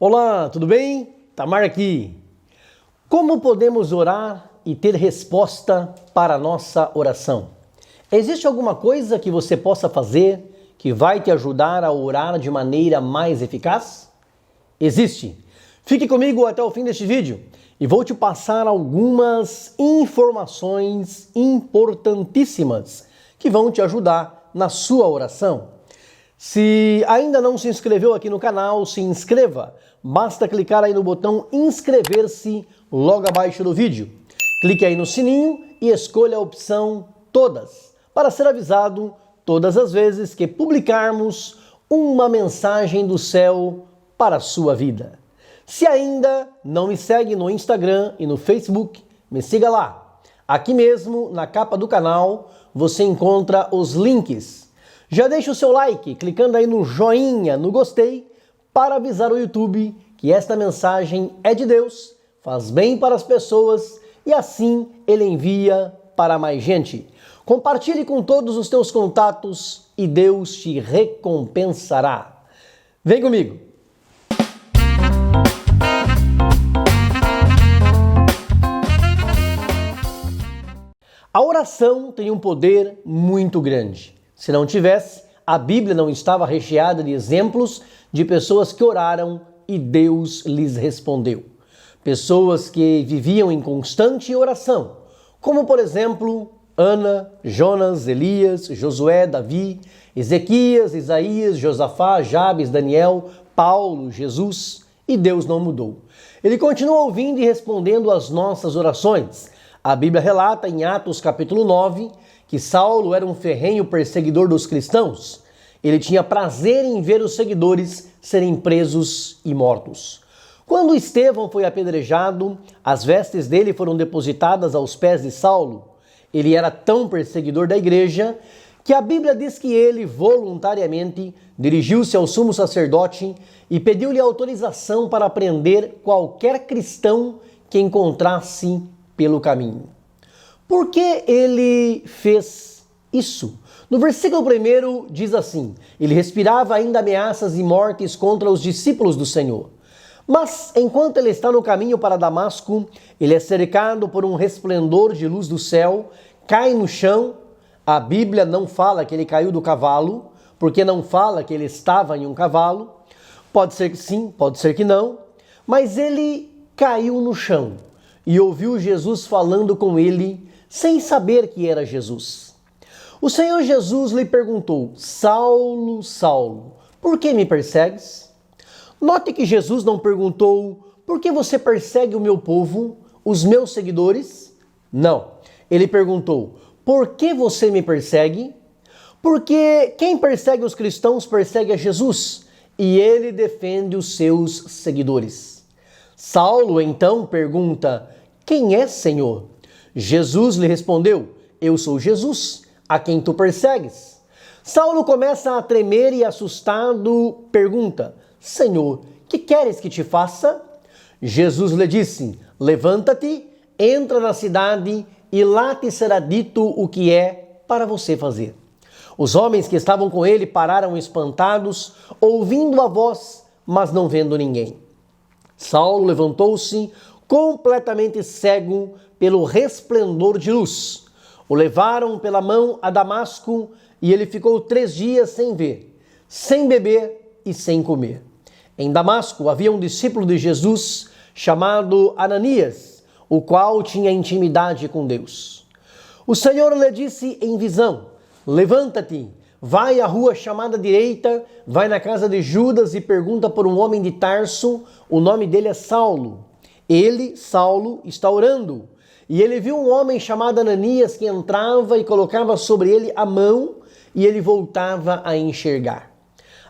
Olá, tudo bem? Tamar aqui. Como podemos orar e ter resposta para a nossa oração? Existe alguma coisa que você possa fazer que vai te ajudar a orar de maneira mais eficaz? Existe. Fique comigo até o fim deste vídeo e vou te passar algumas informações importantíssimas que vão te ajudar na sua oração. Se ainda não se inscreveu aqui no canal, se inscreva. Basta clicar aí no botão inscrever-se logo abaixo do vídeo. Clique aí no sininho e escolha a opção Todas, para ser avisado todas as vezes que publicarmos uma mensagem do céu para a sua vida. Se ainda não me segue no Instagram e no Facebook, me siga lá. Aqui mesmo, na capa do canal, você encontra os links. Já deixa o seu like, clicando aí no joinha, no gostei, para avisar o YouTube que esta mensagem é de Deus, faz bem para as pessoas e assim Ele envia para mais gente. Compartilhe com todos os teus contatos e Deus te recompensará. Vem comigo! A oração tem um poder muito grande. Se não tivesse, a Bíblia não estava recheada de exemplos de pessoas que oraram e Deus lhes respondeu. Pessoas que viviam em constante oração, como por exemplo, Ana, Jonas, Elias, Josué, Davi, Ezequias, Isaías, Josafá, Jabes, Daniel, Paulo, Jesus, e Deus não mudou. Ele continua ouvindo e respondendo às nossas orações. A Bíblia relata em Atos capítulo 9 que Saulo era um ferrenho perseguidor dos cristãos. Ele tinha prazer em ver os seguidores serem presos e mortos. Quando Estevão foi apedrejado, as vestes dele foram depositadas aos pés de Saulo. Ele era tão perseguidor da igreja que a Bíblia diz que ele voluntariamente dirigiu-se ao sumo sacerdote e pediu-lhe autorização para prender qualquer cristão que encontrasse pelo caminho. Por que ele fez isso? No versículo 1 diz assim: ele respirava ainda ameaças e mortes contra os discípulos do Senhor. Mas enquanto ele está no caminho para Damasco, ele é cercado por um resplendor de luz do céu, cai no chão. A Bíblia não fala que ele caiu do cavalo, porque não fala que ele estava em um cavalo. Pode ser que sim, pode ser que não, mas ele caiu no chão e ouviu Jesus falando com ele, sem saber que era Jesus. O Senhor Jesus lhe perguntou: Saulo, Saulo, por que me persegues? Note que Jesus não perguntou: por que você persegue o meu povo, os meus seguidores? Não. Ele perguntou: por que você me persegue? Porque quem persegue os cristãos persegue a Jesus e ele defende os seus seguidores. Saulo então pergunta: quem é, Senhor? Jesus lhe respondeu: eu sou Jesus, a quem tu persegues. Saulo começa a tremer e assustado pergunta: Senhor, que queres que te faça? Jesus lhe disse: levanta-te, entra na cidade e lá te será dito o que é para você fazer. Os homens que estavam com ele pararam espantados, ouvindo a voz, mas não vendo ninguém. Saulo levantou-se, completamente cego pelo resplendor de luz. O levaram pela mão a Damasco e ele ficou 3 dias sem ver, sem beber e sem comer. Em Damasco havia um discípulo de Jesus chamado Ananias, o qual tinha intimidade com Deus. O Senhor lhe disse em visão: levanta-te, vai à rua chamada direita, vai na casa de Judas e pergunta por um homem de Tarso, o nome dele é Saulo. Ele, Saulo, está orando. E ele viu um homem chamado Ananias que entrava e colocava sobre ele a mão e ele voltava a enxergar.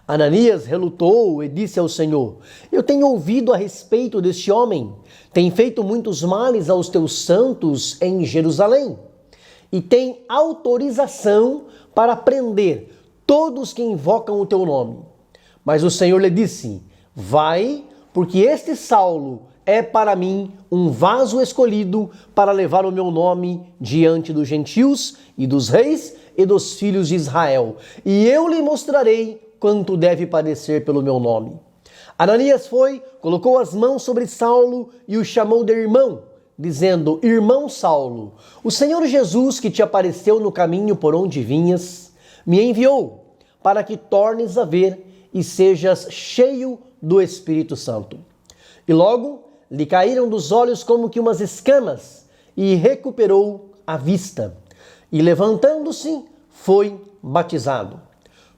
Ananias relutou e disse ao Senhor: eu tenho ouvido a respeito deste homem, tem feito muitos males aos teus santos em Jerusalém e tem autorização para prender todos que invocam o teu nome. Mas o Senhor lhe disse: vai, porque este Saulo é para mim um vaso escolhido para levar o meu nome diante dos gentios e dos reis e dos filhos de Israel. E eu lhe mostrarei quanto deve padecer pelo meu nome. Ananias foi, colocou as mãos sobre Saulo e o chamou de irmão, dizendo: Irmão Saulo, o Senhor Jesus, que te apareceu no caminho por onde vinhas, me enviou para que tornes a ver e sejas cheio do Espírito Santo. E logo lhe caíram dos olhos como que umas escamas e recuperou a vista. E levantando-se, foi batizado.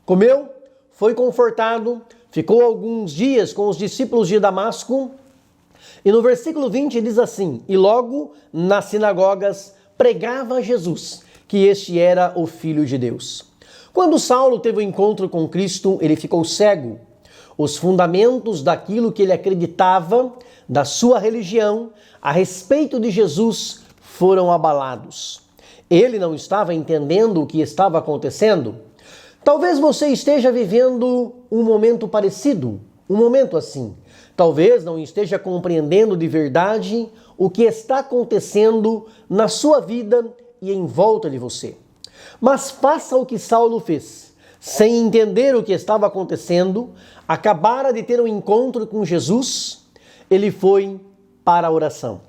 Comeu, foi confortado, ficou alguns dias com os discípulos de Damasco. E no versículo 20 diz assim: E logo nas sinagogas pregava Jesus, que este era o Filho de Deus. Quando Saulo teve o encontro com Cristo, ele ficou cego. Os fundamentos daquilo que ele acreditava, da sua religião, a respeito de Jesus, foram abalados. Ele não estava entendendo o que estava acontecendo. Talvez você esteja vivendo um momento parecido, um momento assim. Talvez não esteja compreendendo de verdade o que está acontecendo na sua vida e em volta de você. Mas faça o que Saulo fez. Sem entender o que estava acontecendo, acabara de ter um encontro com Jesus, ele foi para a oração.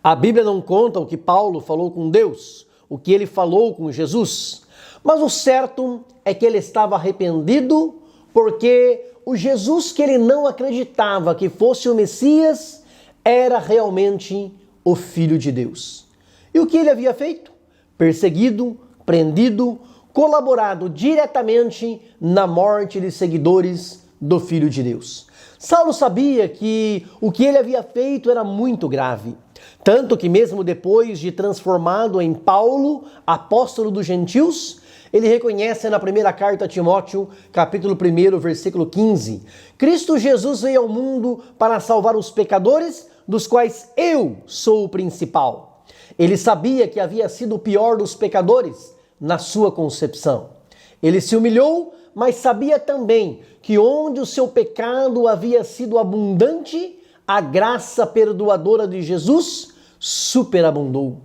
A Bíblia não conta o que Paulo falou com Deus, o que ele falou com Jesus, mas o certo é que ele estava arrependido porque o Jesus que ele não acreditava que fosse o Messias era realmente o Filho de Deus. E o que ele havia feito? Perseguido, prendido, colaborado diretamente na morte de seguidores do Filho de Deus. Saulo sabia que o que ele havia feito era muito grave. Tanto que mesmo depois de transformado em Paulo, apóstolo dos gentios, ele reconhece na primeira carta a Timóteo, capítulo 1, versículo 15, Cristo Jesus veio ao mundo para salvar os pecadores, dos quais eu sou o principal. Ele sabia que havia sido o pior dos pecadores na sua concepção. Ele se humilhou, mas sabia também que onde o seu pecado havia sido abundante, a graça perdoadora de Jesus superabundou.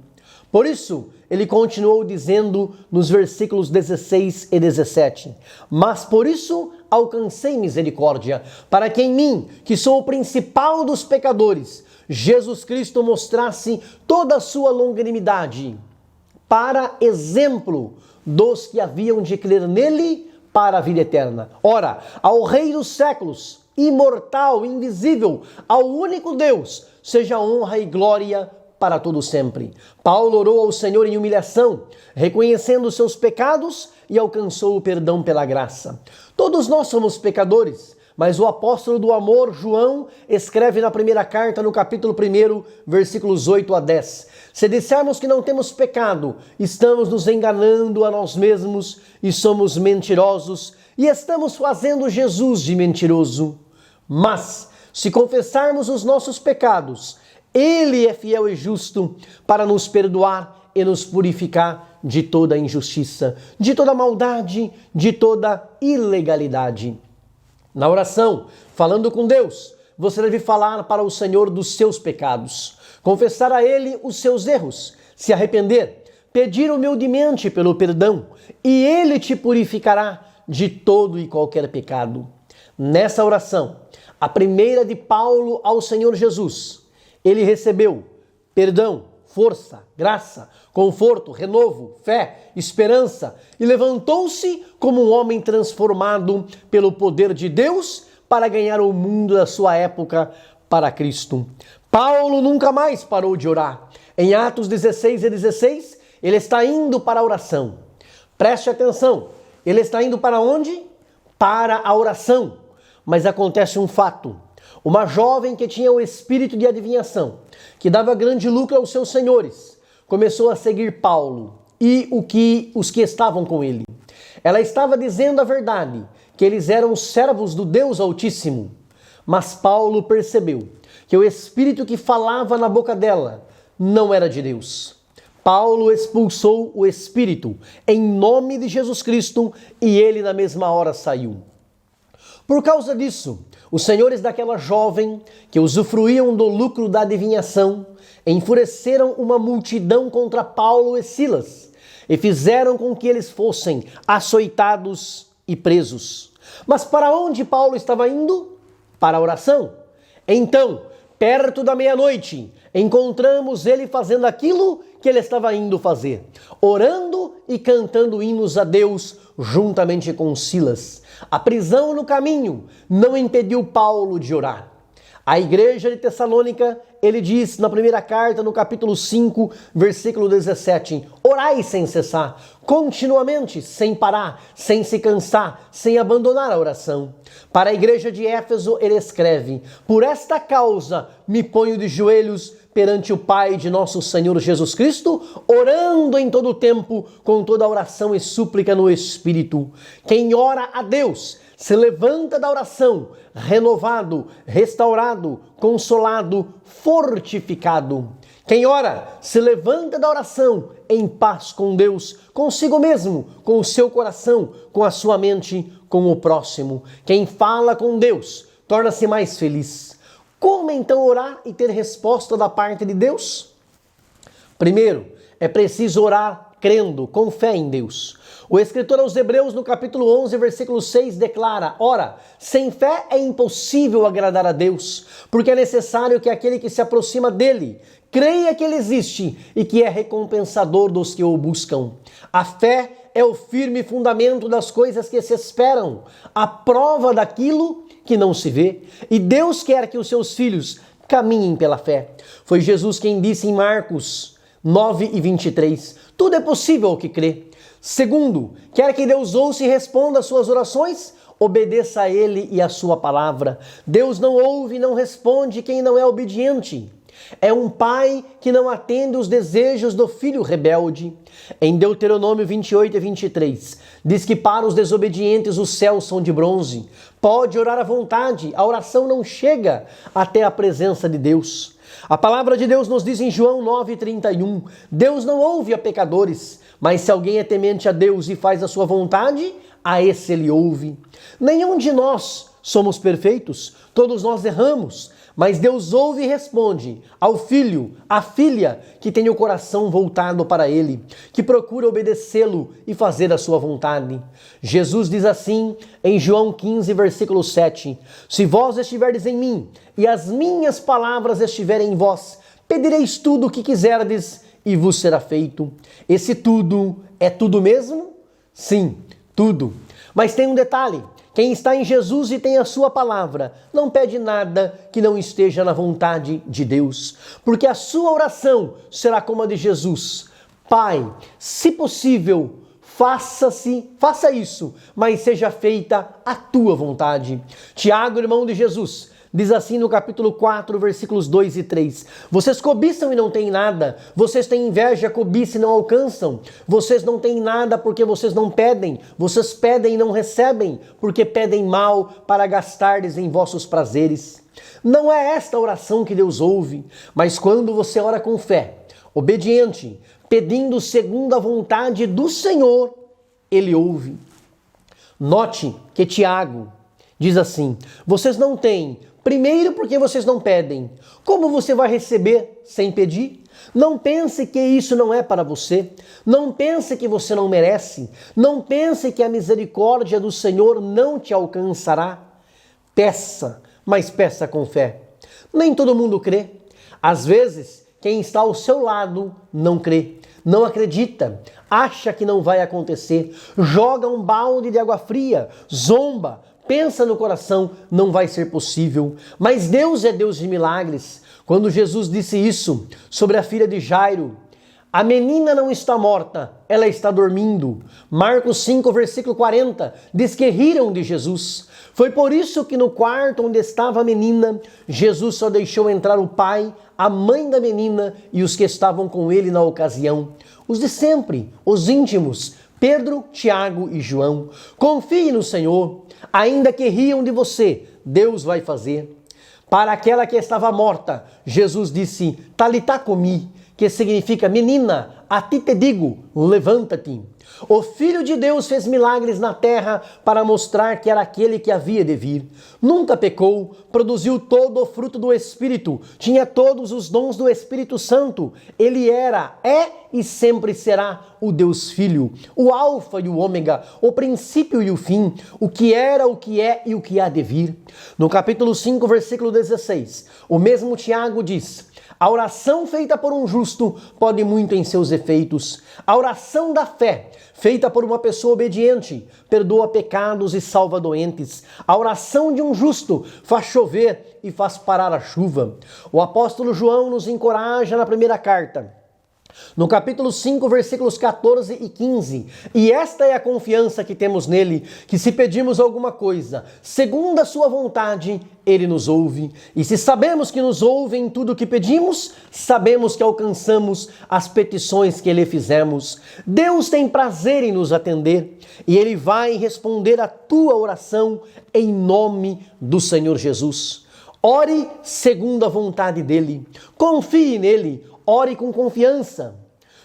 Por isso, ele continuou dizendo nos versículos 16 e 17, Mas por isso alcancei misericórdia, para que em mim, que sou o principal dos pecadores, Jesus Cristo mostrasse toda a sua longanimidade, para exemplo dos que haviam de crer nele para a vida eterna. Ora, ao Rei dos séculos, imortal, invisível, ao único Deus, seja honra e glória para todo sempre. Paulo orou ao Senhor em humilhação, reconhecendo os seus pecados e alcançou o perdão pela graça. Todos nós somos pecadores, mas o apóstolo do amor, João, escreve na primeira carta, no capítulo 1, versículos 8 a 10. Se dissermos que não temos pecado, estamos nos enganando a nós mesmos e somos mentirosos e estamos fazendo Jesus de mentiroso. Mas, se confessarmos os nossos pecados, Ele é fiel e justo para nos perdoar e nos purificar de toda injustiça, de toda maldade, de toda ilegalidade. Na oração, falando com Deus, você deve falar para o Senhor dos seus pecados, confessar a Ele os seus erros, se arrepender, pedir humildemente pelo perdão, e Ele te purificará de todo e qualquer pecado. Nessa oração, a primeira de Paulo ao Senhor Jesus, ele recebeu perdão, força, graça, conforto, renovo, fé, esperança e levantou-se como um homem transformado pelo poder de Deus para ganhar o mundo da sua época para Cristo. Paulo nunca mais parou de orar. Em Atos 16 e 16, ele está indo para a oração. Preste atenção, ele está indo para onde? Para a oração. Mas acontece um fato. Uma jovem que tinha o espírito de adivinhação, que dava grande lucro aos seus senhores, começou a seguir Paulo e os que estavam com ele. Ela estava dizendo a verdade, que eles eram servos do Deus Altíssimo. Mas Paulo percebeu que o espírito que falava na boca dela não era de Deus. Paulo expulsou o espírito em nome de Jesus Cristo e ele na mesma hora saiu. Por causa disso, os senhores daquela jovem, que usufruíam do lucro da adivinhação, enfureceram uma multidão contra Paulo e Silas e fizeram com que eles fossem açoitados e presos. Mas para onde Paulo estava indo? para a oração. Então, perto da meia-noite, encontramos ele fazendo aquilo que ele estava indo fazer, orando e cantando hinos a Deus juntamente com Silas. A prisão no caminho não impediu Paulo de orar. A igreja de Tessalônica, ele diz na primeira carta, no capítulo 5, versículo 17, orai sem cessar, continuamente, sem parar, sem se cansar, sem abandonar a oração. Para a igreja de Éfeso, ele escreve, por esta causa me ponho de joelhos perante o Pai de nosso Senhor Jesus Cristo, orando em todo o tempo, com toda oração e súplica no Espírito. Quem ora a Deus se levanta da oração, renovado, restaurado, consolado, fortificado. Quem ora se levanta da oração em paz com Deus, consigo mesmo, com o seu coração, com a sua mente, com o próximo. Quem fala com Deus torna-se mais feliz. Como então orar e ter resposta da parte de Deus? Primeiro, é preciso orar crendo, com fé em Deus. O escritor aos Hebreus, no capítulo 11, versículo 6, declara, ora, sem fé é impossível agradar a Deus, porque é necessário que aquele que se aproxima dele creia que ele existe e que é recompensador dos que o buscam. A fé é o firme fundamento das coisas que se esperam, a prova daquilo que não se vê. E Deus quer que os seus filhos caminhem pela fé. Foi Jesus quem disse em Marcos 9 e 23, tudo é possível ao que crê. Segundo, quer que Deus ouça e responda às suas orações? Obedeça a Ele e à sua palavra. Deus não ouve e não responde quem não é obediente. É um pai que não atende os desejos do filho rebelde. Em Deuteronômio 28 e 23, diz que para os desobedientes os céus são de bronze. Pode orar à vontade, a oração não chega até a presença de Deus. A palavra de Deus nos diz em João 9,31, Deus não ouve a pecadores, mas se alguém é temente a Deus e faz a sua vontade, a esse ele ouve. Nenhum de nós somos perfeitos, todos nós erramos, mas Deus ouve e responde ao filho, à filha que tem o coração voltado para ele, que procura obedecê-lo e fazer a sua vontade. Jesus diz assim em João 15, versículo 7, se vós estiverdes em mim e as minhas palavras estiverem em vós, pedireis tudo o que quiserdes e vos será feito. Esse tudo é tudo mesmo? Sim, tudo. Mas tem um detalhe. Quem está em Jesus e tem a sua palavra, não pede nada que não esteja na vontade de Deus, porque a sua oração será como a de Jesus. Pai, se possível, faça isso, mas seja feita a tua vontade. Tiago, irmão de Jesus, diz assim no capítulo 4, versículos 2 e 3. Vocês cobiçam e não têm nada. Vocês têm inveja, cobiça e não alcançam. Vocês não têm nada porque vocês não pedem. Vocês pedem e não recebem porque pedem mal para gastardes em vossos prazeres. Não é esta a oração que Deus ouve, mas quando você ora com fé, obediente, pedindo segundo a vontade do Senhor, Ele ouve. Note que Tiago diz assim, vocês não têm, primeiro porque vocês não pedem. Como você vai receber sem pedir? Não pense que isso não é para você. Não pense que você não merece. Não pense que a misericórdia do Senhor não te alcançará. Peça, mas peça com fé. Nem todo mundo crê. Às vezes, quem está ao seu lado não crê, não acredita, acha que não vai acontecer, joga um balde de água fria, zomba, pensa no coração, não vai ser possível. Mas Deus é Deus de milagres. Quando Jesus disse isso sobre a filha de Jairo, a menina não está morta, ela está dormindo. Marcos 5, versículo 40, diz que riram de Jesus. Foi por isso que no quarto onde estava a menina, Jesus só deixou entrar o pai, a mãe da menina e os que estavam com ele na ocasião. Os de sempre, os íntimos, Pedro, Tiago e João. Confie no Senhor, ainda que riam de você, Deus vai fazer. Para aquela que estava morta, Jesus disse, Talitá cumi, que significa, menina, a ti te digo, levanta-te. O Filho de Deus fez milagres na terra para mostrar que era aquele que havia de vir. Nunca pecou, produziu todo o fruto do Espírito, tinha todos os dons do Espírito Santo. Ele era, é e sempre será o Deus Filho, o Alfa e o Ômega, o princípio e o fim, o que era, o que é e o que há de vir. No capítulo 5, versículo 16, o mesmo Tiago diz: a oração feita por um justo pode muito em seus efeitos. A oração da fé, feita por uma pessoa obediente, perdoa pecados e salva doentes. A oração de um justo faz chover e faz parar a chuva. O apóstolo João nos encoraja na primeira carta, no capítulo 5, versículos 14 e 15. E esta é a confiança que temos nele, que se pedirmos alguma coisa, segundo a sua vontade, ele nos ouve. E se sabemos que nos ouve em tudo o que pedimos, sabemos que alcançamos as petições que lhe fizemos. Deus tem prazer em nos atender e ele vai responder a tua oração em nome do Senhor Jesus. Ore segundo a vontade dele. Confie nele. Ore com confiança.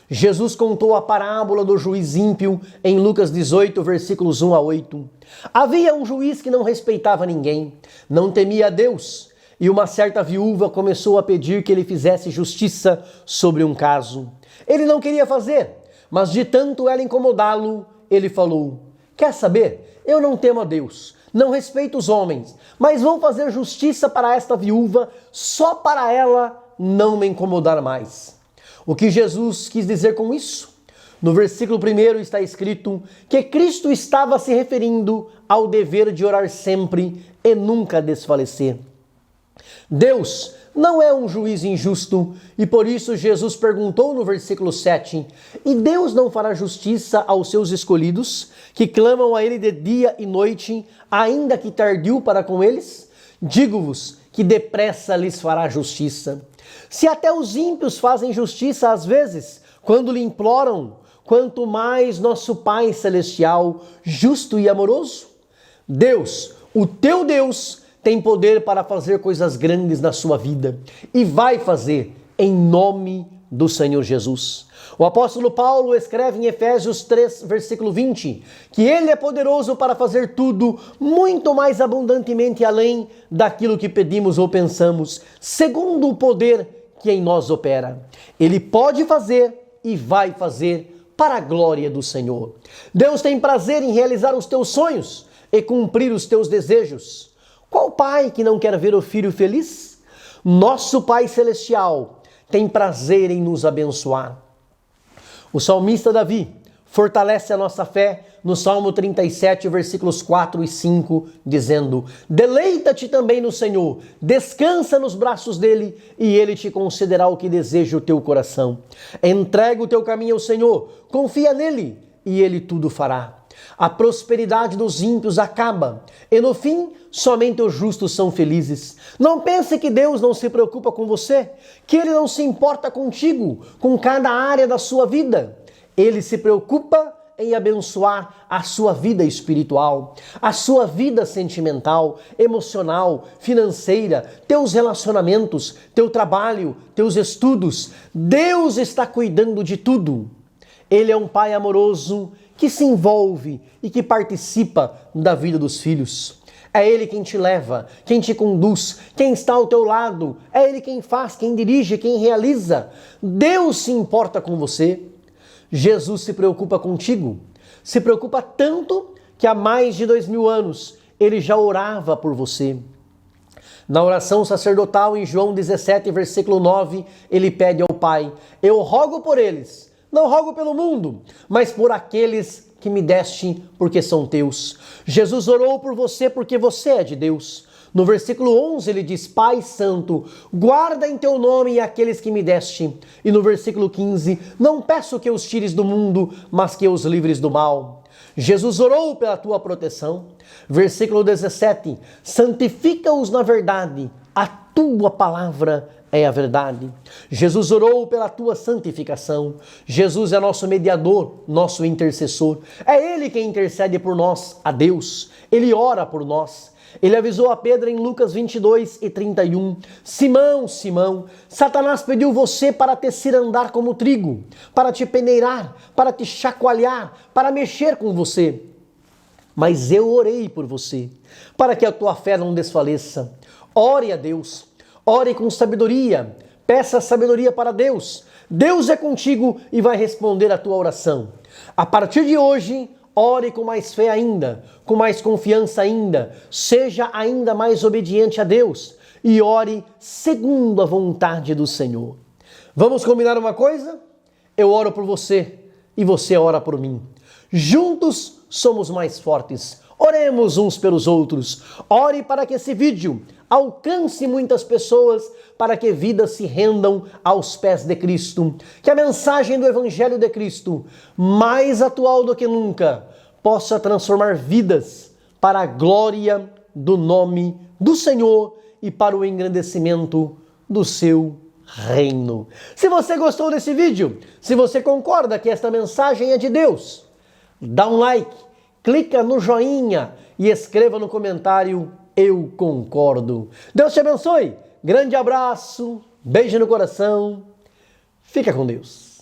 Jesus contou a parábola do juiz ímpio em Lucas 18, versículos 1 a 8. Havia um juiz que não respeitava ninguém, não temia a Deus, e uma certa viúva começou a pedir que ele fizesse justiça sobre um caso. Ele não queria fazer, mas de tanto ela incomodá-lo, ele falou: quer saber? Eu não temo a Deus, não respeito os homens, mas vou fazer justiça para esta viúva só para ela não me incomodar mais. O que Jesus quis dizer com isso? No versículo 1 está escrito que Cristo estava se referindo ao dever de orar sempre e nunca desfalecer. Deus não é um juiz injusto e por isso Jesus perguntou no versículo 7, e Deus não fará justiça aos seus escolhidos, que clamam a Ele de dia e noite, ainda que tardio para com eles? Digo-vos que depressa lhes fará justiça. Se até os ímpios fazem justiça às vezes, quando lhe imploram, quanto mais nosso Pai Celestial, justo e amoroso? Deus, o teu Deus, tem poder para fazer coisas grandes na sua vida e vai fazer em nome do Senhor Jesus. O apóstolo Paulo escreve em Efésios 3, versículo 20, que ele é poderoso para fazer tudo muito mais abundantemente além daquilo que pedimos ou pensamos, segundo o poder que em nós opera. Ele pode fazer e vai fazer para a glória do Senhor. Deus tem prazer em realizar os teus sonhos e cumprir os teus desejos. Qual pai que não quer ver o filho feliz? Nosso Pai Celestial tem prazer em nos abençoar. O salmista Davi fortalece a nossa fé no Salmo 37, versículos 4 e 5, dizendo: deleita-te também no Senhor, descansa nos braços dele e ele te concederá o que deseja o teu coração. Entrega o teu caminho ao Senhor, confia nele e ele tudo fará. A prosperidade dos ímpios acaba e no fim somente os justos são felizes. Não pense que Deus não se preocupa com você, que Ele não se importa contigo, com cada área da sua vida. Ele se preocupa em abençoar a sua vida espiritual, a sua vida sentimental, emocional, financeira, teus relacionamentos, teu trabalho, teus estudos. Deus está cuidando de tudo. Ele é um Pai amoroso que se envolve e que participa da vida dos filhos. É Ele quem te leva, quem te conduz, quem está ao teu lado. É Ele quem faz, quem dirige, quem realiza. Deus se importa com você. Jesus se preocupa contigo. Se preocupa tanto que há mais de 2000 anos Ele já orava por você. Na oração sacerdotal em João 17, versículo 9, Ele pede ao Pai: eu rogo por eles. Não rogo pelo mundo, mas por aqueles que me deste, porque são teus. Jesus orou por você porque você é de Deus. No versículo 11 ele diz: Pai Santo, guarda em teu nome aqueles que me deste. E no versículo 15, não peço que os tires do mundo, mas que os livres do mal. Jesus orou pela tua proteção. Versículo 17, santifica-os na verdade, A tua palavra é a verdade. Jesus orou pela tua santificação. Jesus é nosso mediador, nosso intercessor. É Ele quem intercede por nós a Deus. Ele ora por nós. Ele avisou a Pedro em Lucas 22:31, Simão, Simão, Satanás pediu você para te cirandar como trigo, para te peneirar, para te chacoalhar, para mexer com você. Mas eu orei por você, para que a tua fé não desfaleça. Ore a Deus, ore com sabedoria, peça sabedoria para Deus. Deus é contigo e vai responder a tua oração. A partir de hoje, ore com mais fé ainda, com mais confiança ainda, seja ainda mais obediente a Deus e ore segundo a vontade do Senhor. Vamos combinar uma coisa? Eu oro por você e você ora por mim. Juntos somos mais fortes. Oremos uns pelos outros. Ore para que esse vídeo alcance muitas pessoas, para que vidas se rendam aos pés de Cristo. Que a mensagem do Evangelho de Cristo, mais atual do que nunca, possa transformar vidas para a glória do nome do Senhor e para o engrandecimento do seu reino. Se você gostou desse vídeo, se você concorda que esta mensagem é de Deus, dá um like, clica no joinha e escreva no comentário eu concordo. Deus te abençoe. Grande abraço, beijo no coração. Fica com Deus.